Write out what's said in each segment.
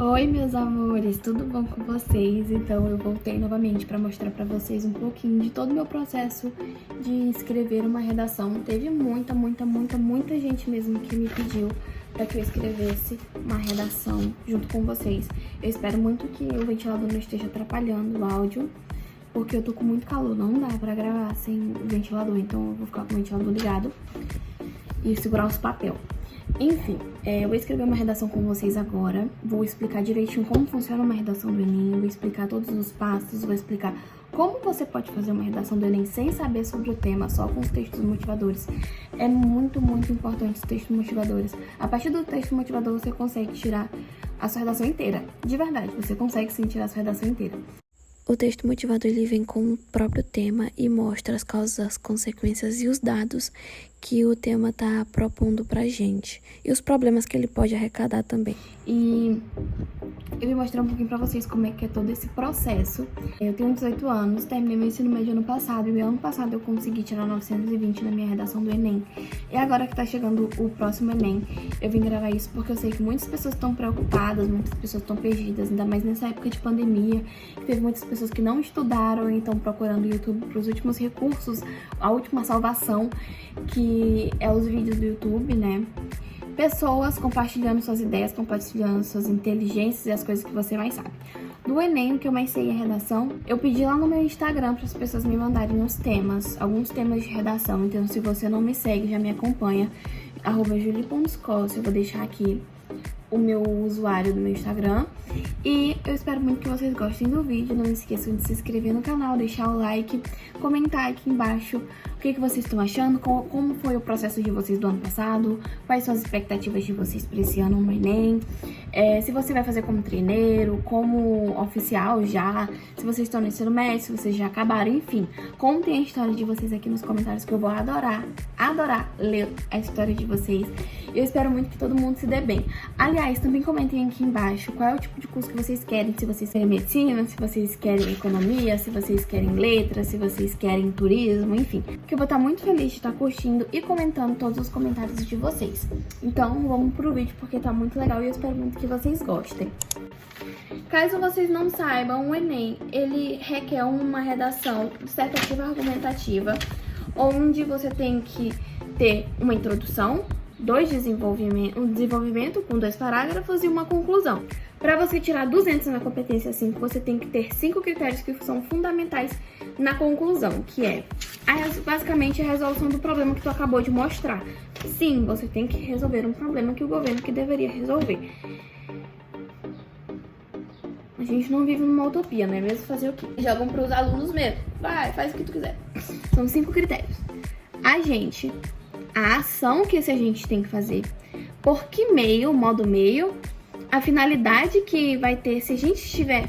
Oi, meus amores, tudo bom com vocês? Então eu voltei novamente para mostrar para vocês um pouquinho de todo o meu processo de escrever uma redação. Teve muita gente mesmo que me pediu para que eu escrevesse uma redação junto com vocês. Eu espero muito que o ventilador não esteja atrapalhando o áudio, porque eu tô com muito calor, não dá para gravar sem o ventilador, então eu vou ficar com o ventilador ligado e segurar os papéis. Enfim, eu vou escrever uma redação com vocês agora, vou explicar direitinho como funciona uma redação do Enem, vou explicar todos os passos, vou explicar como você pode fazer uma redação do Enem sem saber sobre o tema, só com os textos motivadores. É muito importante os textos motivadores. A partir do texto motivador você consegue tirar a sua redação inteira, de verdade, você consegue sim tirar a sua redação inteira. O texto motivador ele vem com o próprio tema e mostra as causas, as consequências e os dados que o tema está propondo pra gente. E os problemas que ele pode arrecadar também. E eu vou mostrar um pouquinho pra vocês como é que é todo esse processo. Eu tenho 18 anos, terminei meu ensino médio ano passado. E ano passado eu consegui tirar 920 na minha redação do Enem. E agora que tá chegando o próximo Enem, eu vim gravar isso porque eu sei que muitas pessoas estão preocupadas, muitas pessoas estão perdidas, ainda mais nessa época de pandemia. Teve muitas pessoas que não estudaram e estão procurando o YouTube para os últimos recursos, a última salvação, que é os vídeos do YouTube, né? Pessoas compartilhando suas ideias, compartilhando suas inteligências e as coisas que você mais sabe. Do Enem, o que eu mais sei é redação. Eu pedi lá no meu Instagram para as pessoas me mandarem uns temas, alguns temas de redação. Então, se você não me segue, já me acompanha, @julie.scos. Eu vou deixar aqui o meu usuário do meu Instagram. E eu espero muito que vocês gostem do vídeo. Não esqueçam de se inscrever no canal, deixar o like, comentar aqui embaixo o que vocês estão achando, como foi o processo de vocês do ano passado, quais são as expectativas de vocês para esse ano no Enem, se você vai fazer como treineiro, como oficial já, se vocês estão no ensino médio, se vocês já acabaram, enfim. Contem a história de vocês aqui nos comentários que eu vou adorar ler a história de vocês. Eu espero muito que todo mundo se dê bem. Aliás, também comentem aqui embaixo qual é o tipo de curso que vocês querem, se vocês querem medicina, se vocês querem economia, se vocês querem letras, se vocês querem turismo, enfim. Que eu vou estar muito feliz de estar curtindo e comentando todos os comentários de vocês. Então, vamos pro vídeo porque tá muito legal e eu espero muito que vocês gostem. Caso vocês não saibam, o Enem, ele requer uma redação dissertativa argumentativa, onde você tem que ter uma introdução, um desenvolvimento com 2 parágrafos e uma conclusão. Para você tirar 200 na competência 5, você tem que ter 5 critérios que são fundamentais na conclusão, que é basicamente a resolução do problema que tu acabou de mostrar. Sim, você tem que resolver um problema que o governo que deveria resolver. A gente não vive numa utopia, não é mesmo? Fazer o quê? Jogam para os alunos mesmo. Vai, faz o que tu quiser. São 5 critérios. A ação que esse agente tem que fazer, por que meio, modo meio, a finalidade que vai ter, se a gente fizer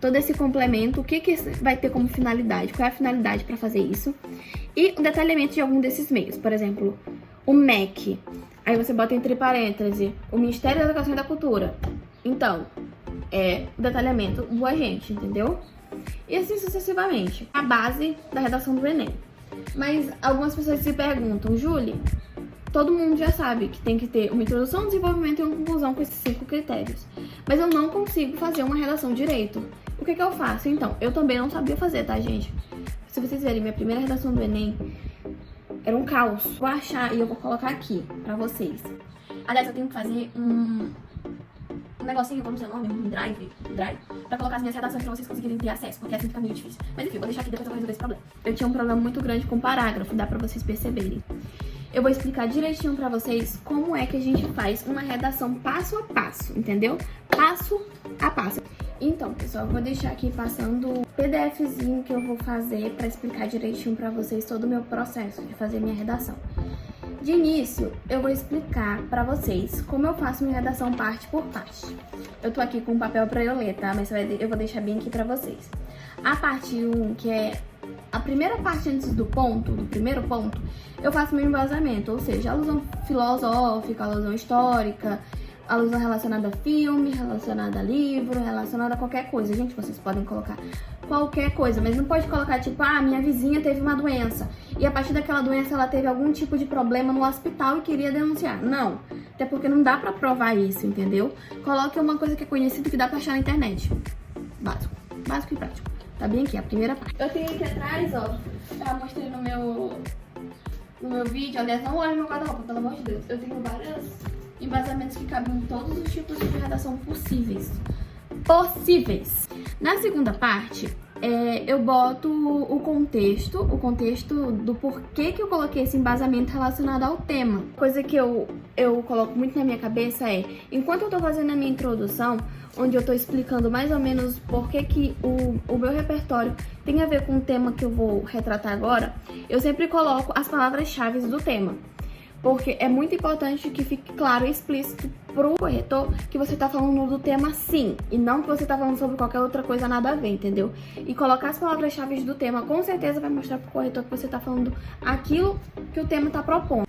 todo esse complemento, o que vai ter como finalidade, qual é a finalidade para fazer isso, e o detalhamento de algum desses meios, por exemplo, o MEC, aí você bota entre parênteses, o Ministério da Educação e da Cultura, então, é o detalhamento do agente, entendeu? E assim sucessivamente, a base da redação do Enem. Mas algumas pessoas se perguntam, Julie, todo mundo já sabe que tem que ter uma introdução, um desenvolvimento e uma conclusão com esses 5 critérios. Mas eu não consigo fazer uma redação direito. O que eu faço? Então, eu também não sabia fazer, tá, gente? Se vocês verem, minha primeira redação do Enem era um caos. Vou achar e eu vou colocar aqui pra vocês. Aliás, eu tenho que fazer um negocinho, como seu nome, um drive, pra colocar as minhas redações pra vocês conseguirem ter acesso, porque assim fica meio difícil. Mas enfim, vou deixar aqui, depois eu vou resolver esse problema. Eu tinha um problema muito grande com parágrafo, dá pra vocês perceberem. Eu vou explicar direitinho pra vocês como é que a gente faz uma redação passo a passo, entendeu? Passo a passo. Então, pessoal, eu vou deixar aqui passando o PDFzinho que eu vou fazer pra explicar direitinho pra vocês todo o meu processo de fazer minha redação. De início, eu vou explicar pra vocês como eu faço minha redação parte por parte. Eu tô aqui com um papel pra eu ler, tá? Mas eu vou deixar bem aqui pra vocês. A parte 1, que é a primeira parte antes do primeiro ponto, eu faço meu embasamento, ou seja, alusão filosófica, alusão histórica, alusão relacionada a filme, relacionada a livro, relacionada a qualquer coisa. Gente, vocês podem colocar qualquer coisa, mas não pode colocar tipo, minha vizinha teve uma doença e a partir daquela doença ela teve algum tipo de problema no hospital e queria denunciar. Não, até porque não dá pra provar isso, entendeu? Coloque uma coisa que é conhecida que dá pra achar na internet. Básico e prático. Tá bem aqui, a primeira parte. Eu tenho aqui atrás, ó, já mostrei no meu vídeo, aliás, não olhe meu guarda-roupa, pelo amor de Deus. Eu tenho vários embasamentos que cabem em todos os tipos de redação possíveis. Na segunda parte, eu boto o contexto do porquê que eu coloquei esse embasamento relacionado ao tema. Coisa que eu coloco muito na minha cabeça enquanto eu tô fazendo a minha introdução, onde eu tô explicando mais ou menos por que o meu repertório tem a ver com o tema que eu vou retratar agora, eu sempre coloco as palavras-chave do tema. Porque é muito importante que fique claro e explícito pro corretor que você tá falando do tema sim, e não que você tá falando sobre qualquer outra coisa nada a ver, entendeu? E colocar as palavras-chave do tema com certeza vai mostrar pro corretor que você tá falando aquilo que o tema tá propondo.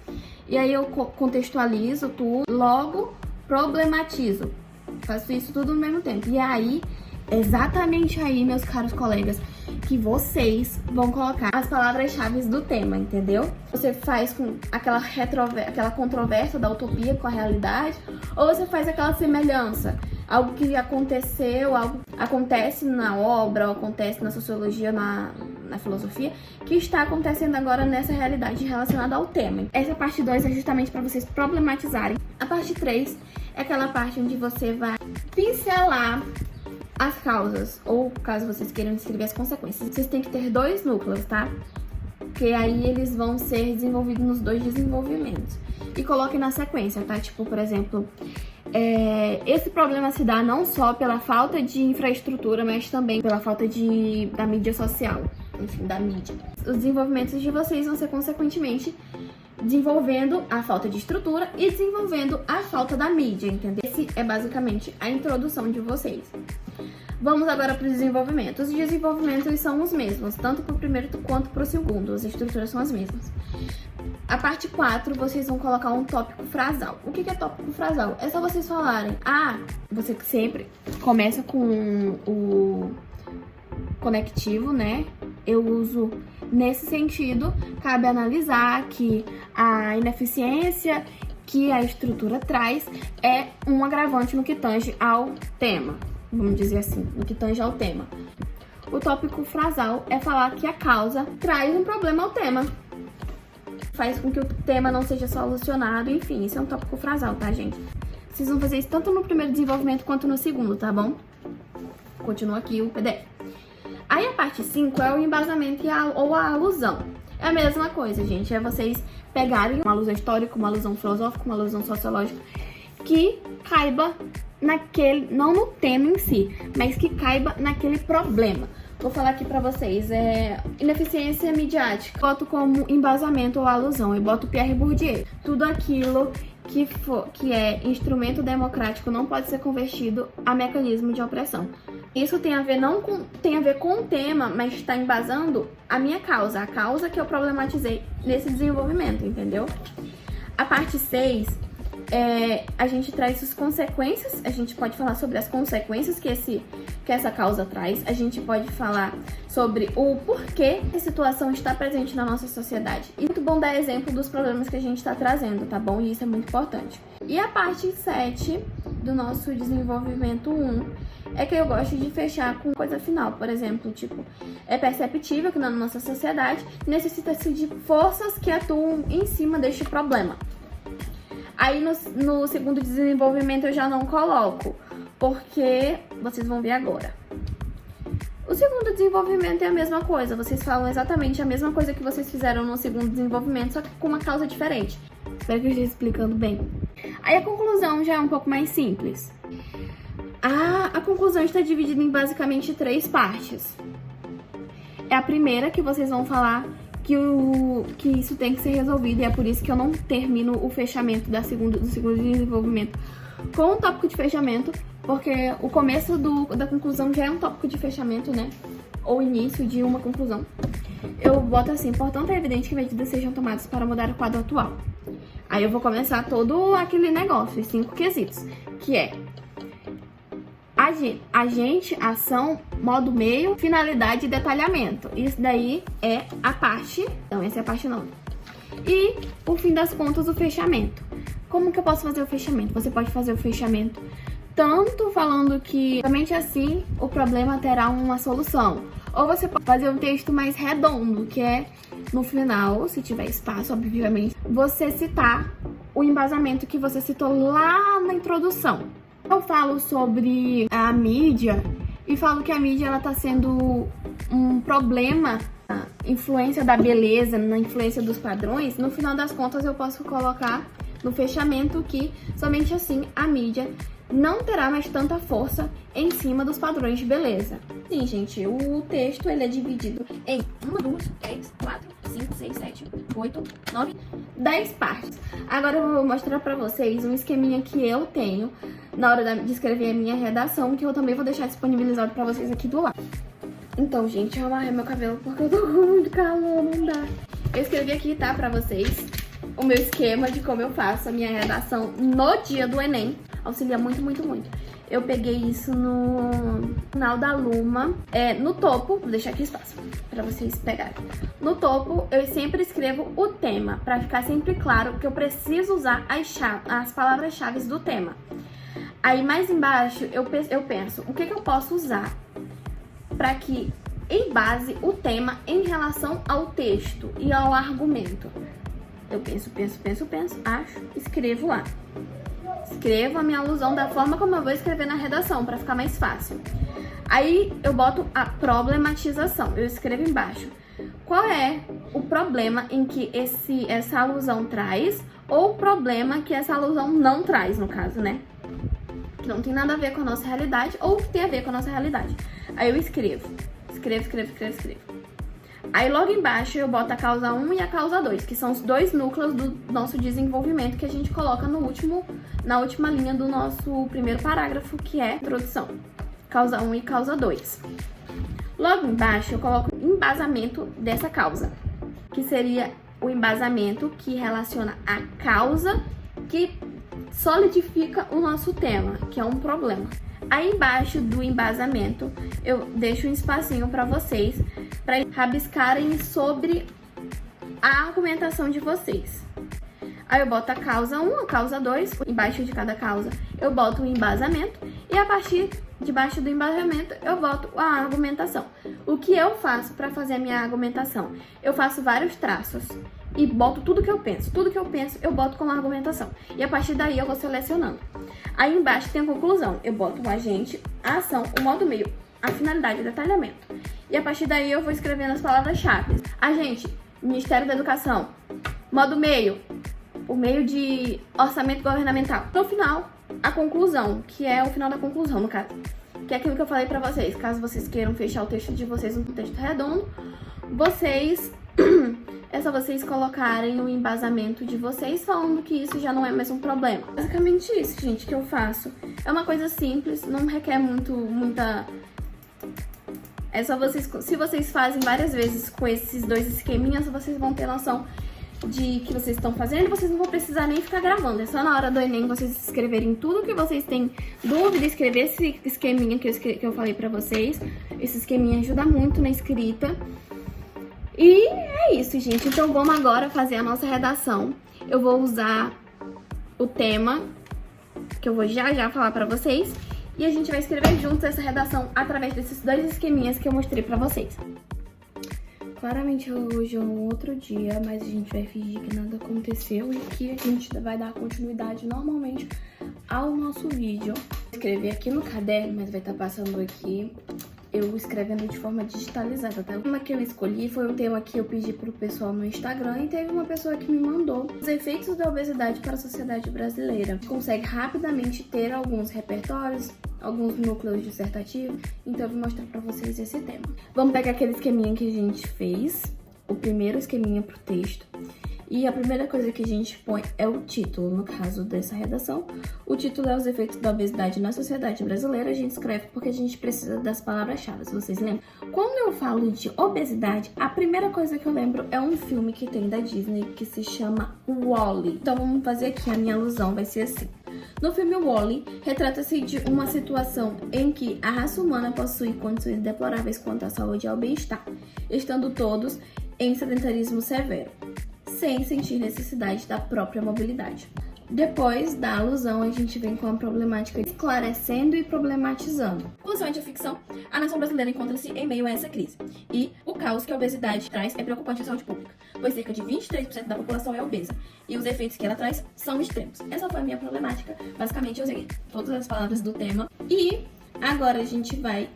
E aí eu contextualizo tudo, logo problematizo. Faço isso tudo no mesmo tempo. E aí, exatamente aí, meus caros colegas, que vocês vão colocar as palavras-chave do tema, entendeu? Você faz com aquela controvérsia da utopia com a realidade, ou você faz aquela semelhança, algo que aconteceu, algo acontece na obra, ou acontece na sociologia, na filosofia, que está acontecendo agora nessa realidade relacionada ao tema. Essa parte 2 é justamente para vocês problematizarem. A parte 3 é aquela parte onde você vai pincelar as causas, ou caso vocês queiram descrever as consequências. Vocês têm que ter 2 núcleos, tá? Porque aí eles vão ser desenvolvidos nos 2 desenvolvimentos. E coloque na sequência, tá? Tipo, por exemplo, esse problema se dá não só pela falta de infraestrutura, mas também pela falta da mídia social, enfim, da mídia. Os desenvolvimentos de vocês vão ser, consequentemente, desenvolvendo a falta de estrutura e desenvolvendo a falta da mídia, entendeu? Esse é basicamente a introdução de vocês. Vamos agora para os desenvolvimentos. Os desenvolvimentos são os mesmos, tanto para o primeiro quanto para o segundo. As estruturas são as mesmas. A parte 4, vocês vão colocar um tópico frasal. O que é tópico frasal? É só vocês falarem, você sempre começa com o conectivo, né? Eu uso nesse sentido, cabe analisar que a ineficiência que a estrutura traz é um agravante no que tange ao tema. Vamos dizer assim, no que tange ao tema. O tópico frasal é falar que a causa traz um problema ao tema. Faz com que o tema não seja solucionado, enfim, isso é um tópico frasal, tá, gente? Vocês vão fazer isso tanto no primeiro desenvolvimento quanto no segundo, tá bom? Continua aqui o PDF. Aí a parte 5 é o embasamento ou a alusão. É a mesma coisa, gente, é vocês pegarem uma alusão histórica, uma alusão filosófica, uma alusão sociológica, que caiba não no tema em si, mas que caiba naquele problema. Vou falar aqui pra vocês, ineficiência midiática. Boto como embasamento ou alusão, eu boto Pierre Bourdieu. Tudo aquilo que é instrumento democrático não pode ser convertido a mecanismo de opressão. Isso tem a ver com o tema, mas está embasando a minha causa, a causa que eu problematizei nesse desenvolvimento, entendeu? A parte 6, a gente traz as consequências, a gente pode falar sobre as consequências que essa causa traz, a gente pode falar sobre o porquê a situação está presente na nossa sociedade. E muito bom dar exemplo dos problemas que a gente está trazendo, tá bom? E isso é muito importante. E a parte 7 do nosso desenvolvimento 1 é que eu gosto de fechar com coisa final, por exemplo, tipo, é perceptível que na nossa sociedade necessita-se de forças que atuam em cima deste problema. Aí no segundo desenvolvimento eu já não coloco, porque vocês vão ver agora. O segundo desenvolvimento é a mesma coisa, vocês falam exatamente a mesma coisa que vocês fizeram no segundo desenvolvimento, só que com uma causa diferente. Espero que eu esteja explicando bem. Aí a conclusão já é um pouco mais simples. A conclusão está dividida em basicamente 3 partes. É a primeira que vocês vão falar que isso tem que ser resolvido, e é por isso que eu não termino o fechamento do segundo desenvolvimento com um tópico de fechamento, porque o começo da conclusão já é um tópico de fechamento, né? Ou início de uma conclusão. Eu boto assim, portanto é evidente que medidas sejam tomadas para mudar o quadro atual. Aí eu vou começar todo aquele negócio, os 5 quesitos, que é agente, ação, modo meio, finalidade e detalhamento. Isso daí é a parte, então essa é a parte 9. E, por fim das contas, o fechamento. Como que eu posso fazer o fechamento? Você pode fazer o fechamento tanto falando que somente assim o problema terá uma solução. Ou você pode fazer um texto mais redondo, que é no final, se tiver espaço, obviamente, você citar o embasamento que você citou lá na introdução. Eu falo sobre a mídia e falo que a mídia ela tá sendo um problema na influência da beleza, na influência dos padrões. No final das contas, eu posso colocar no fechamento que somente assim a mídia não terá mais tanta força em cima dos padrões de beleza. Sim, gente, o texto ele é dividido em 1, 2, 3, 4, 5, 6, 7, 8, 9, 10 partes. Agora eu vou mostrar pra vocês um esqueminha que eu tenho na hora de escrever a minha redação, que eu também vou deixar disponibilizado pra vocês aqui do lado. Então, gente, eu amarrei meu cabelo porque eu tô com muito calor, não dá. Eu escrevi aqui, tá, pra vocês, o meu esquema de como eu faço a minha redação no dia do Enem. Auxilia muito, muito, muito. Eu peguei isso no canal da Luma. No topo, vou deixar aqui espaço pra vocês pegarem. No topo, eu sempre escrevo o tema, pra ficar sempre claro que eu preciso usar as palavras-chave do tema. Aí, mais embaixo, eu penso, o que eu posso usar pra que embase o tema em relação ao texto e ao argumento. Eu penso, acho, escrevo lá. Escrevo a minha alusão da forma como eu vou escrever na redação, para ficar mais fácil. Aí eu boto a problematização, eu escrevo embaixo. Qual é o problema em que essa alusão traz, ou o problema que essa alusão não traz, no caso, né? Que não tem nada a ver com a nossa realidade, ou que tem a ver com a nossa realidade. Aí eu escrevo. Aí logo embaixo eu boto a causa 1 e a causa 2, que são os dois núcleos do nosso desenvolvimento que a gente coloca na última linha do nosso primeiro parágrafo, que é a introdução. Causa 1 e causa 2. Logo embaixo eu coloco o embasamento dessa causa, que seria o embasamento que relaciona a causa que solidifica o nosso tema, que é um problema. Aí embaixo do embasamento eu deixo um espacinho para vocês, para rabiscarem sobre a argumentação de vocês. Aí eu boto a causa 1, a causa 2, embaixo de cada causa eu boto o embasamento e a partir debaixo do embasamento eu boto a argumentação. O que eu faço para fazer a minha argumentação? Eu faço vários traços e boto tudo que eu penso eu boto como argumentação. E a partir daí eu vou selecionando. Aí embaixo tem a conclusão, eu boto o agente, a ação, o modo meio, a finalidade e o detalhamento. E a partir daí eu vou escrevendo as palavras-chave. Agente, Ministério da Educação. Modo meio, por meio de orçamento governamental. No final, a conclusão, que é o final da conclusão, no caso. Que é aquilo que eu falei pra vocês. Caso vocês queiram fechar o texto de vocês num texto redondo, é só vocês colocarem o embasamento de vocês falando que isso já não é mais um problema. Basicamente isso, gente, que eu faço. É uma coisa simples, não requer muita... É só vocês... Se vocês fazem várias vezes com esses dois esqueminhas, vocês vão ter noção de que vocês estão fazendo, vocês não vão precisar nem ficar gravando. É só na hora do Enem vocês escreverem tudo que vocês têm dúvida, escrever esse esqueminha que eu falei pra vocês. Esse esqueminha ajuda muito na escrita. E é isso, gente. Então vamos agora fazer a nossa redação. Eu vou usar o tema, que eu vou já falar pra vocês. E a gente vai escrever juntos essa redação através desses dois esqueminhas que eu mostrei pra vocês. Claramente hoje é um outro dia, mas a gente vai fingir que nada aconteceu e que a gente vai dar continuidade normalmente ao nosso vídeo. Vou escrever aqui no caderno, mas vai estar passando aqui eu escrevendo de forma digitalizada, tá? O tema que eu escolhi foi um tema que eu pedi pro pessoal no Instagram e teve uma pessoa que me mandou os efeitos da obesidade para a sociedade brasileira. Consegue rapidamente ter alguns repertórios, alguns núcleos dissertativos, então eu vou mostrar pra vocês esse tema. Vamos pegar aquele esqueminha que a gente fez, o primeiro esqueminha pro texto. E a primeira coisa que a gente põe é o título, no caso dessa redação. O título é Os Efeitos da Obesidade na Sociedade Brasileira. A gente escreve porque a gente precisa das palavras-chave, vocês lembram? Quando eu falo de obesidade, a primeira coisa que eu lembro é um filme que tem da Disney que se chama WALL-E. Então vamos fazer aqui, a minha alusão vai ser assim. No filme WALL-E, retrata-se de uma situação em que a raça humana possui condições deploráveis quanto à saúde e ao bem-estar, estando todos em sedentarismo severo, sem sentir necessidade da própria mobilidade. Depois da alusão, a gente vem com a problemática esclarecendo e problematizando. Conclusión de ficção, a nação brasileira encontra-se em meio a essa crise. E o caos que a obesidade traz é preocupante à saúde pública, pois cerca de 23% da população é obesa. E os efeitos que ela traz são extremos. Essa foi a minha problemática. Basicamente, eu usei todas as palavras do tema. E agora a gente vai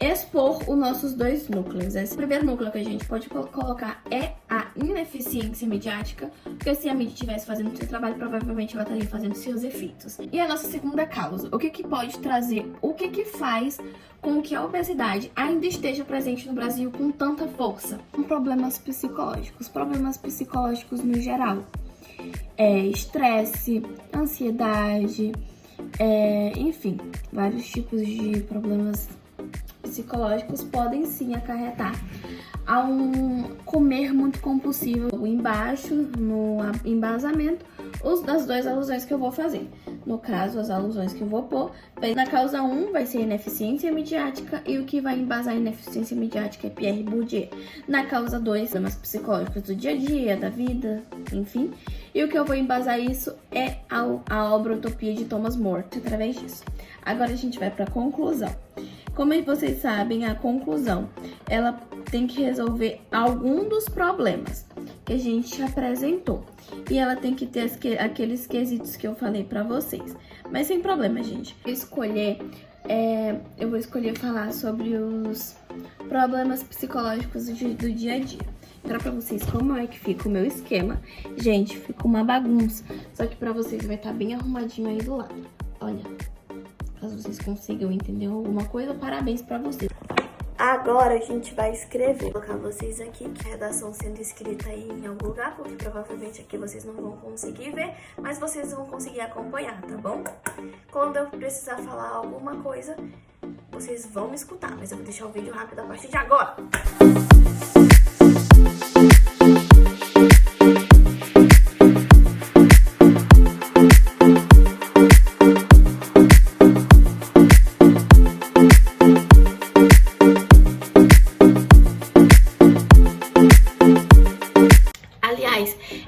expor os nossos dois núcleos. Esse primeiro núcleo que a gente pode colocar é a ineficiência midiática, porque se a mídia estivesse fazendo o seu trabalho, provavelmente ela estaria fazendo seus efeitos. E a nossa segunda causa, o que pode trazer, o que faz com que a obesidade ainda esteja presente no Brasil com tanta força? Problemas psicológicos no geral. Estresse, ansiedade, enfim, vários tipos de problemas psicológicos podem sim acarretar a um comer muito compulsivo. Embaixo, no embasamento, das duas alusões que eu vou fazer. No caso, as alusões que eu vou pôr, na causa 1 vai ser ineficiência midiática e o que vai embasar a ineficiência midiática é Pierre Bourdieu. Na causa 2, problemas psicológicos do dia a dia, da vida, enfim. E o que eu vou embasar isso é a obra Utopia de Thomas More, através disso. Agora a gente vai para a conclusão. Como vocês sabem, a conclusão, ela tem que resolver algum dos problemas que a gente apresentou. E ela tem que ter aqueles quesitos que eu falei pra vocês. Mas sem problema, gente. Eu vou escolher falar sobre os problemas psicológicos do dia a dia. Pra vocês como é que fica o meu esquema. Gente, fica uma bagunça. Só que pra vocês vai estar bem arrumadinho aí do lado. Olha. Caso vocês consigam entender alguma coisa, parabéns pra vocês. Agora a gente vai escrever. Vou colocar vocês aqui, que a redação sendo escrita aí em algum lugar, porque provavelmente aqui vocês não vão conseguir ver, mas vocês vão conseguir acompanhar, tá bom? Quando eu precisar falar alguma coisa, vocês vão me escutar, mas eu vou deixar o vídeo rápido a partir de agora.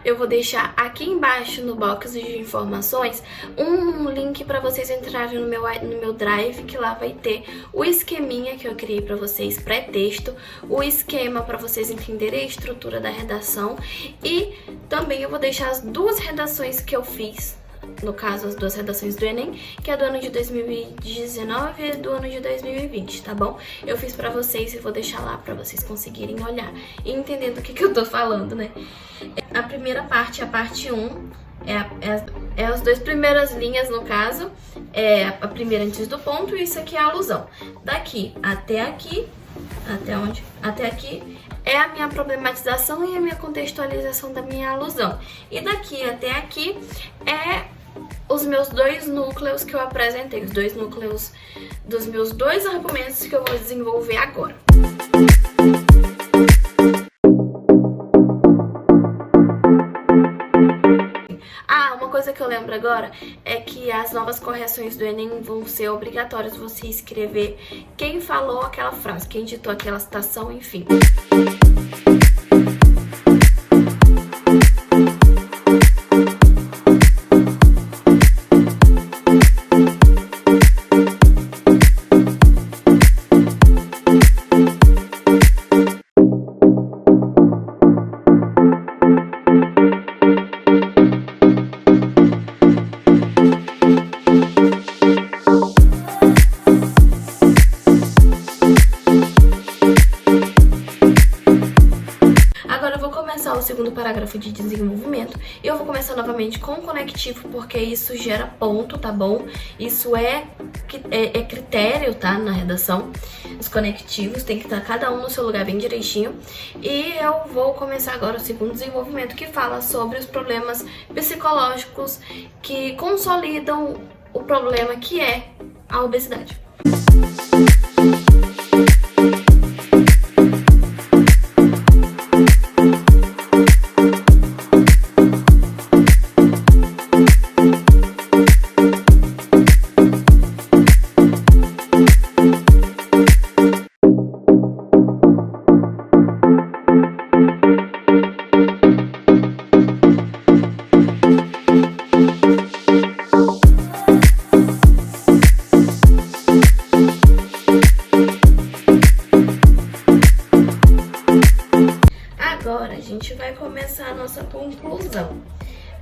Eu vou deixar aqui embaixo no box de informações um link para vocês entrarem no meu Drive, que lá vai ter o esqueminha que eu criei para vocês, pré-texto, o esquema para vocês entenderem a estrutura da redação e também eu vou deixar as duas redações que eu fiz. No caso, as duas redações do Enem, que é do ano de 2019 e do ano de 2020, tá bom? Eu fiz pra vocês e vou deixar lá pra vocês conseguirem olhar e entender do que eu tô falando, né? A primeira parte, a parte 1, é as duas primeiras linhas, no caso, a primeira antes do ponto e isso aqui é a alusão. Daqui até aqui, até aqui, é a minha problematização e a minha contextualização da minha alusão. E daqui até aqui os meus dois núcleos que eu apresentei, os dois núcleos dos meus dois argumentos que eu vou desenvolver agora. Uma coisa que eu lembro agora é que as novas correções do Enem vão ser obrigatórias você escrever quem falou aquela frase, quem ditou aquela citação, enfim. O segundo parágrafo de desenvolvimento e eu vou começar novamente com o conectivo porque isso gera ponto, tá bom? Isso é critério, tá? Na redação, os conectivos tem que estar cada um no seu lugar bem direitinho e eu vou começar agora o segundo desenvolvimento que fala sobre os problemas psicológicos que consolidam o problema que é a obesidade. gente vai começar a nossa conclusão.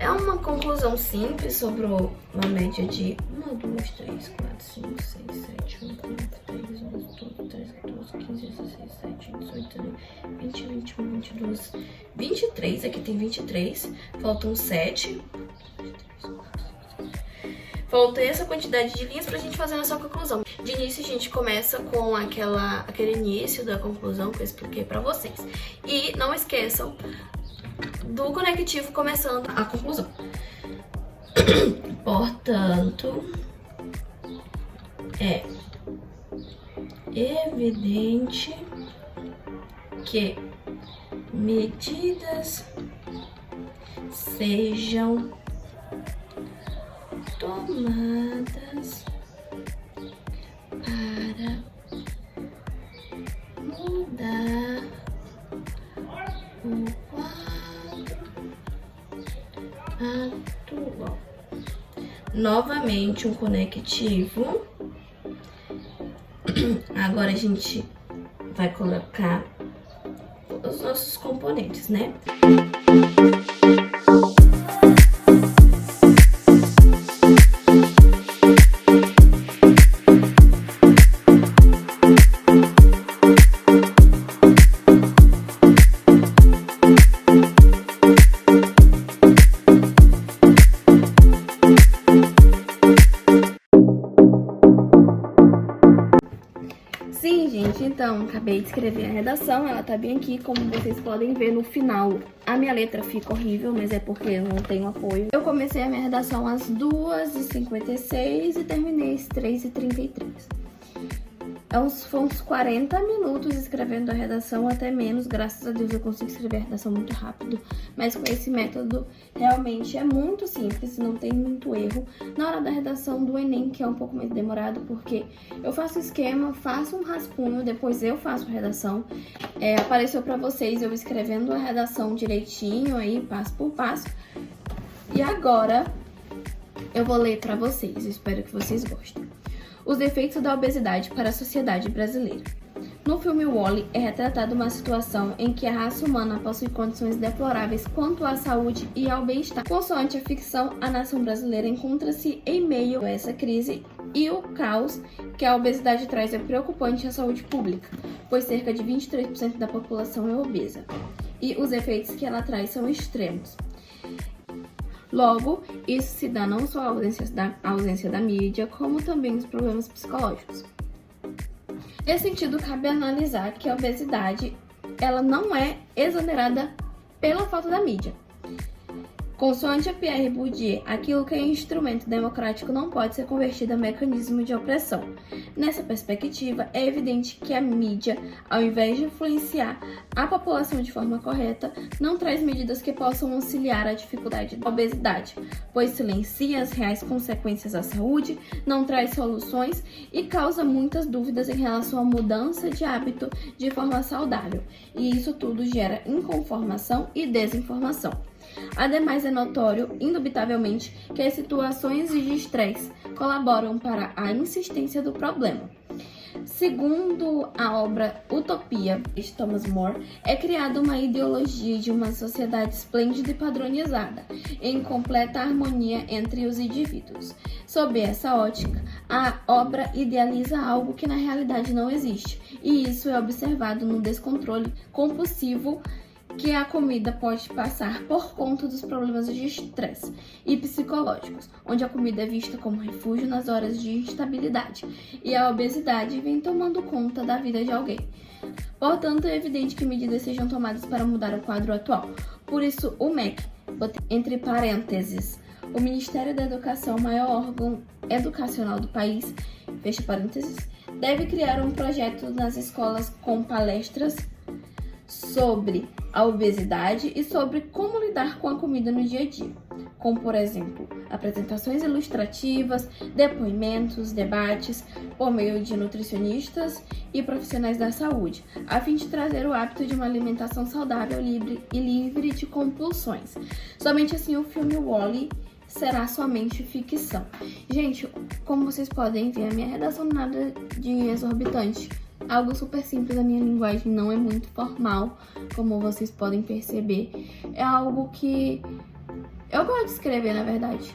É uma conclusão simples sobre uma média de 1, 2, 3, 4, 5, 6, 7, 8, 9, 10, 11, 12, 13, 14, 15, 16, 17, 18, 20, 21, 22, 23. Aqui tem 23. Faltam 7. Falta essa quantidade de linhas pra gente fazer a nossa conclusão. De início, a gente começa com aquele início da conclusão que eu expliquei pra vocês. E não esqueçam do conectivo começando a conclusão. Portanto, é evidente que medidas sejam tomadas para mudar o quadro atual. Novamente um conectivo. Agora a gente vai colocar os nossos componentes, né? Sim, gente, então, acabei de escrever a redação, ela tá bem aqui, como vocês podem ver no final. A minha letra fica horrível, mas é porque eu não tenho apoio. Eu comecei a minha redação às 2h56 e terminei às 3h33. Foram uns 40 minutos escrevendo a redação, até menos. Graças a Deus eu consigo escrever a redação muito rápido. Mas com esse método, realmente é muito simples, não tem muito erro. Na hora da redação do Enem, que é um pouco mais demorado, porque eu faço esquema, faço um rascunho, depois eu faço a redação. Apareceu pra vocês eu escrevendo a redação direitinho, aí passo por passo. E agora eu vou ler pra vocês, eu espero que vocês gostem. Os efeitos da obesidade para a sociedade brasileira. No filme Wall-E é retratada uma situação em que a raça humana possui condições deploráveis quanto à saúde e ao bem-estar. Consoante a ficção, a nação brasileira encontra-se em meio a essa crise e o caos que a obesidade traz é preocupante à saúde pública, pois cerca de 23% da população é obesa, e os efeitos que ela traz são extremos. Logo, isso se dá não só à ausência da mídia, como também os problemas psicológicos. Nesse sentido, cabe analisar que a obesidade ela não é exonerada pela falta da mídia. Consoante a Pierre Bourdieu, aquilo que é instrumento democrático não pode ser convertido a mecanismo de opressão. Nessa perspectiva, é evidente que a mídia, ao invés de influenciar a população de forma correta, não traz medidas que possam auxiliar a dificuldade da obesidade, pois silencia as reais consequências à saúde, não traz soluções e causa muitas dúvidas em relação à mudança de hábito de forma saudável. E isso tudo gera inconformação e desinformação. Ademais, é notório, indubitavelmente, que as situações de estresse colaboram para a insistência do problema. Segundo a obra Utopia, de Thomas More, é criada uma ideologia de uma sociedade esplêndida e padronizada, em completa harmonia entre os indivíduos. Sob essa ótica, a obra idealiza algo que na realidade não existe, e isso é observado no descontrole compulsivo que a comida pode passar por conta dos problemas de estresse e psicológicos, onde a comida é vista como refúgio nas horas de instabilidade e a obesidade vem tomando conta da vida de alguém. Portanto, é evidente que medidas sejam tomadas para mudar o quadro atual. Por isso, o MEC, entre parênteses, o Ministério da Educação, maior órgão educacional do país, fecha parênteses, deve criar um projeto nas escolas com palestras sobre a obesidade e sobre como lidar com a comida no dia a dia, como, por exemplo, apresentações ilustrativas, depoimentos, debates por meio de nutricionistas e profissionais da saúde, a fim de trazer o hábito de uma alimentação saudável, livre de compulsões. Somente assim o filme Wall-E será somente ficção. Gente, como vocês podem ver, a minha redação não é nada de exorbitante. Algo super simples, a minha linguagem não é muito formal, como vocês podem perceber. É algo que eu gosto de escrever, na verdade.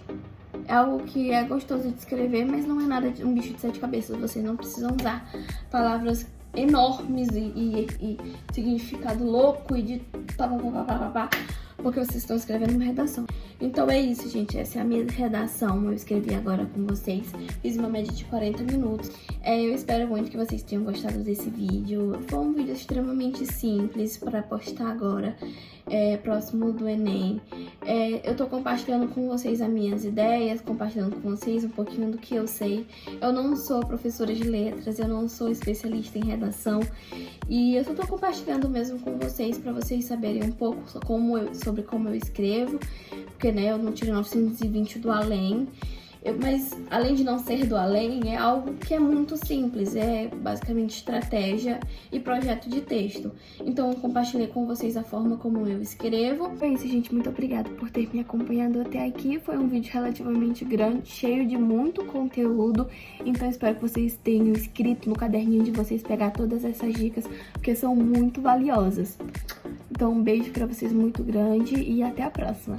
É algo que é gostoso de escrever, mas não é nada de um bicho de 7 cabeças. Vocês não precisam usar palavras enormes e significado louco e de pá, porque vocês estão escrevendo uma redação. Então é isso, gente. Essa é a minha redação. Eu escrevi agora com vocês. Fiz uma média de 40 minutos. Eu espero muito que vocês tenham gostado desse vídeo. Foi um vídeo extremamente simples para postar agora, próximo do Enem. Eu tô compartilhando com vocês as minhas ideias, compartilhando com vocês um pouquinho do que eu sei. Eu não sou professora de letras, eu não sou especialista em redação. E eu só tô compartilhando mesmo com vocês, para vocês saberem um pouco sobre como eu escrevo. Porque, né, eu não tirei 920 do Além. Mas, além de não ser do Além, é algo que é muito simples. É basicamente estratégia e projeto de texto. Então, eu compartilhei com vocês a forma como eu escrevo. É isso, gente. Muito obrigada por ter me acompanhado até aqui. Foi um vídeo relativamente grande, cheio de muito conteúdo. Então, espero que vocês tenham escrito no caderninho de vocês pegar todas essas dicas, porque são muito valiosas. Então, um beijo pra vocês muito grande e até a próxima.